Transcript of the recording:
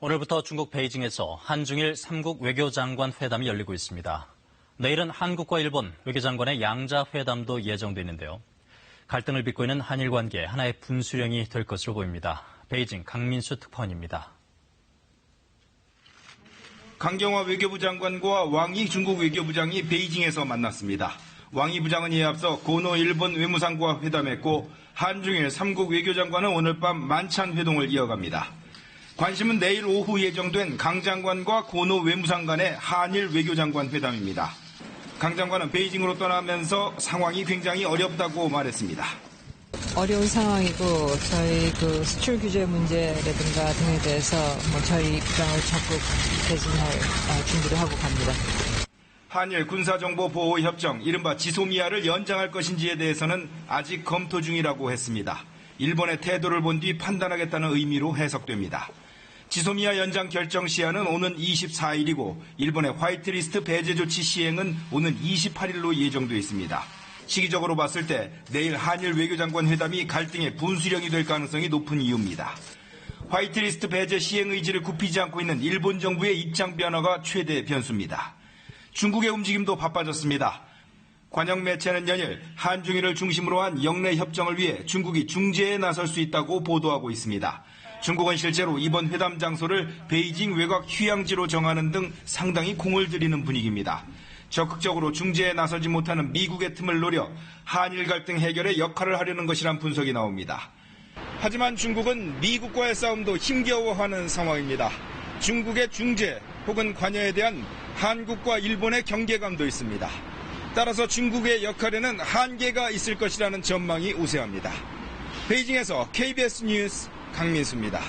오늘부터 중국 베이징에서 한중일 3국 외교장관 회담이 열리고 있습니다. 내일은 한국과 일본 외교장관의 양자 회담도 예정돼 있는데요. 갈등을 빚고 있는 한일 관계 하나의 분수령이 될 것으로 보입니다. 베이징 강민수 특파원입니다. 강경화 외교부 장관과 왕이 중국 외교부장이 베이징에서 만났습니다. 왕이 부장은 이에 앞서 고노 일본 외무상과 회담했고 한중일 3국 외교장관은 오늘 밤 만찬 회동을 이어갑니다. 관심은 내일 오후 예정된 강 장관과 고노 외무상 간의 한일 외교장관 회담입니다. 강 장관은 베이징으로 떠나면서 상황이 굉장히 어렵다고 말했습니다. 어려운 상황이고 저희 수출 규제 문제라든가 등에 대해서 저희 입장을 적극 개진할 준비를 하고 갑니다. 한일 군사정보보호협정, 이른바 지소미아를 연장할 것인지에 대해서는 아직 검토 중이라고 했습니다. 일본의 태도를 본 뒤 판단하겠다는 의미로 해석됩니다. 지소미아 연장 결정 시한은 오는 24일이고 일본의 화이트리스트 배제 조치 시행은 오는 28일로 예정돼 있습니다. 시기적으로 봤을 때 내일 한일 외교장관 회담이 갈등의 분수령이 될 가능성이 높은 이유입니다. 화이트리스트 배제 시행 의지를 굽히지 않고 있는 일본 정부의 입장 변화가 최대 변수입니다. 중국의 움직임도 바빠졌습니다. 관영 매체는 연일 한중일을 중심으로 한 영내 협정을 위해 중국이 중재에 나설 수 있다고 보도하고 있습니다. 중국은 실제로 이번 회담 장소를 베이징 외곽 휴양지로 정하는 등 상당히 공을 들이는 분위기입니다. 적극적으로 중재에 나서지 못하는 미국의 틈을 노려 한일 갈등 해결에 역할을 하려는 것이란 분석이 나옵니다. 하지만 중국은 미국과의 싸움도 힘겨워하는 상황입니다. 중국의 중재 혹은 관여에 대한 한국과 일본의 경계감도 있습니다. 따라서 중국의 역할에는 한계가 있을 것이라는 전망이 우세합니다. 베이징에서 KBS 뉴스 강민수입니다.